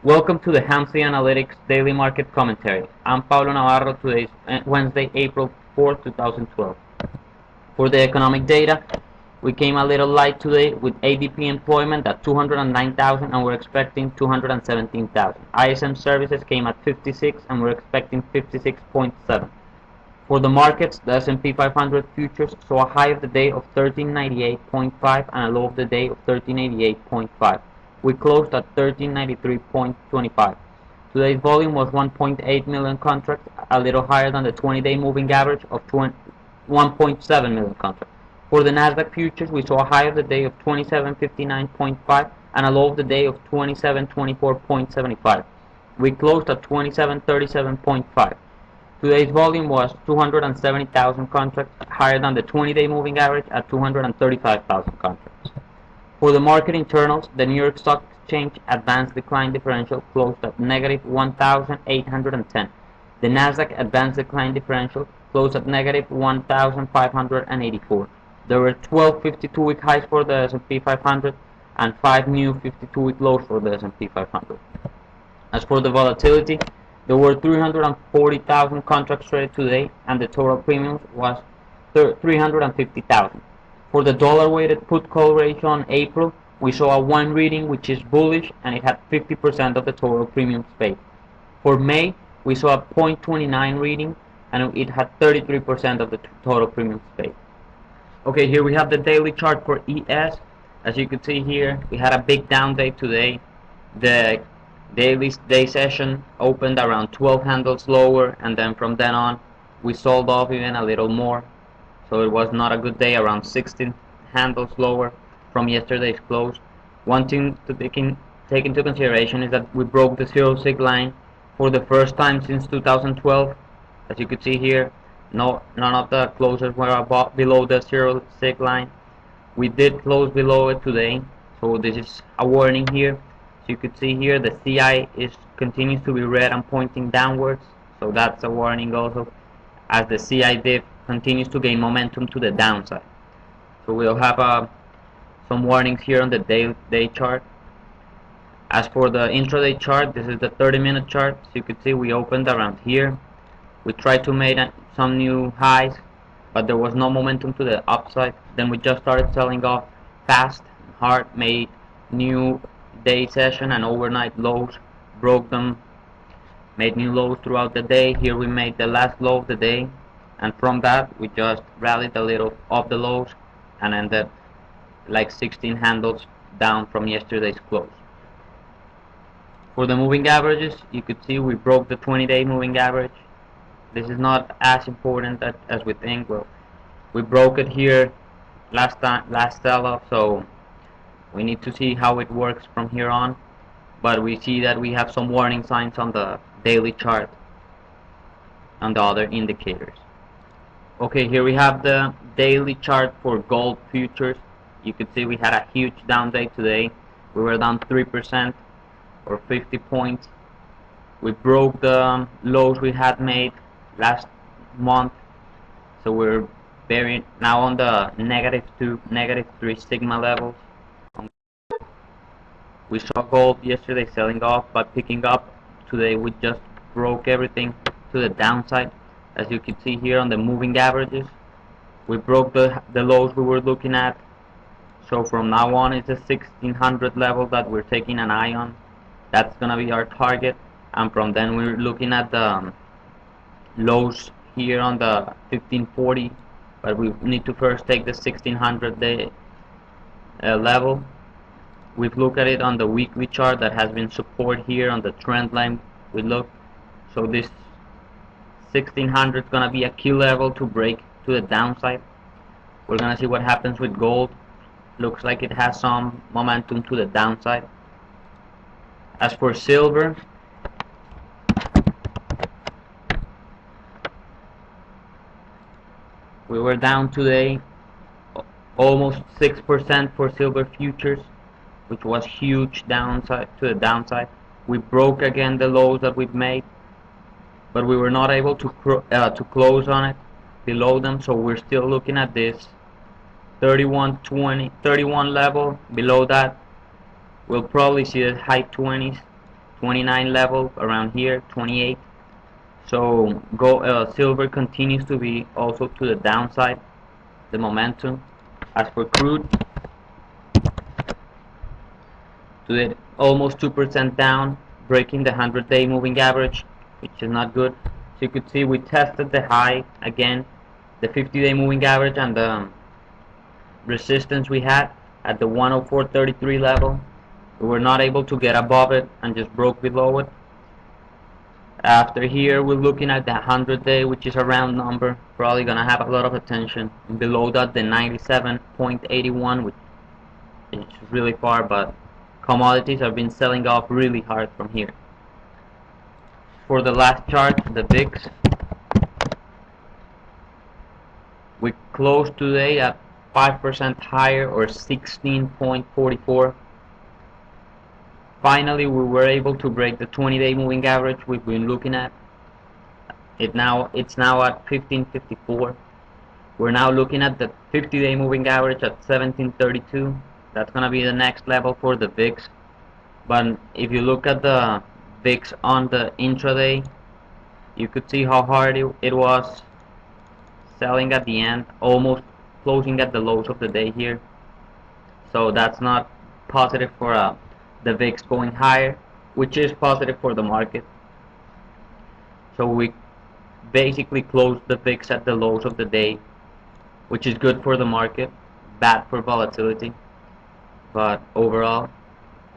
Welcome to the Hamsley Analytics Daily Market Commentary. I'm Pablo Navarro. Today is Wednesday, April 4th, 2012. For the economic data, we came a little light today with ADP employment at 209,000 and we're expecting 217,000. ISM services came at 56 and we're expecting 56.7. For the markets, the S&P 500 futures saw a high of the day of 1398.5 and a low of the day of 1388.5. We closed at 1393.25. Today's volume was 1.8 million contracts, a little higher than the 20-day moving average of 1.7 million contracts. For the Nasdaq futures, we saw a high of the day of 2759.5 and a low of the day of 2724.75. We closed at 2737.5. Today's volume was 270,000 contracts, higher than the 20-day moving average at 235,000 contracts. For the market internals, the New York Stock Exchange advanced decline differential closed at negative 1,810. The Nasdaq advanced decline differential closed at negative 1,584. There were 12 52-week highs for the S&P 500 and 5 new 52-week lows for the S&P 500. As for the volatility, there were 340,000 contracts traded today, and the total premium was 350,000. For the dollar-weighted put-call ratio on April, we saw a 1 reading, which is bullish, and it had 50% of the total premiums paid. For May, we saw a 0.29 reading, and it had 33% of the total premiums paid. Okay, here we have the daily chart for ES. As you can see here, we had a big down day today. The daily day session opened around 12 handles lower, and then from then on we sold off even a little more, so it was not a good day, around 16 handles lower from yesterday's close. One thing to take into consideration is that we broke the 0-sig line for the first time since 2012. As you can see here, none of the closes were below the 0-sig line. We did close below it today, so this is a warning here. You could see here the CI continues to be red and pointing downwards, so that's a warning also, as the CI diff continues to gain momentum to the downside. So we'll have some warnings here on the day chart. As for the intraday chart, this is the 30-minute chart. So you could see we opened around here. We tried to make some new highs, but there was no momentum to the upside. Then we just started selling off fast, hard, made new day session and overnight lows, broke them, made new lows throughout the day. Here we made the last low of the day, and from that we just rallied a little off the lows and ended like 16 handles down from yesterday's close. For the moving averages, you could see we broke the 20-day moving average. This is not as important as we think. Well, we broke it here last sell-off, so we need to see how it works from here on, but we see that we have some warning signs on the daily chart and the other indicators. Okay, here we have the daily chart for gold futures. You can see we had a huge down day today. We were down 3% or 50 points. We broke the lows we had made last month, so we're very now on the -2, -3 sigma levels. We saw gold yesterday selling off but picking up. Today we just broke everything to the downside. As you can see here on the moving averages, we broke the lows we were looking at. So from now on it's the 1600 level that we're taking an eye on. That's gonna be our target, and from then we're looking at the lows here on the 1540, but we need to first take the 1600 day level. We've looked at it on the weekly chart that has been support here on the trend line. We look, so this 1600 is gonna be a key level to break to the downside. We're gonna see what happens with gold. Looks like it has some momentum to the downside. As for silver, we were down today almost 6% for silver futures, which was huge downside to the downside. We broke again the lows that we've made, but we were not able to close on it below them, so we're still looking at this 31 level. Below that we'll probably see the high 20s 29 level around here, 28. So silver continues to be also to the downside, the momentum. As for crude, to the almost 2% down, breaking the 100-day moving average, which is not good. So you could see we tested the high again, the 50-day moving average and the resistance we had at the 104.33 level. We were not able to get above it and just broke below it. After here, we're looking at the 100-day, which is a round number, probably gonna have a lot of attention. And below that, the 97.81, which is really far, but commodities have been selling off really hard from here. For the last chart, the VIX, we closed today at 5% higher, or 16.44. Finally, we were able to break the 20-day moving average we've been looking at. It's now at 15.54. We're now looking at the 50-day moving average at 17.32. That's gonna be the next level for the VIX. But if you look at the VIX on the intraday, you could see how hard it was selling at the end, almost closing at the lows of the day here. So that's not positive for the VIX going higher, which is positive for the market. So we basically closed the VIX at the lows of the day, which is good for the market, bad for volatility. But overall,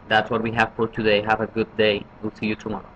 that's what we have for today. Have a good day. We'll see you tomorrow.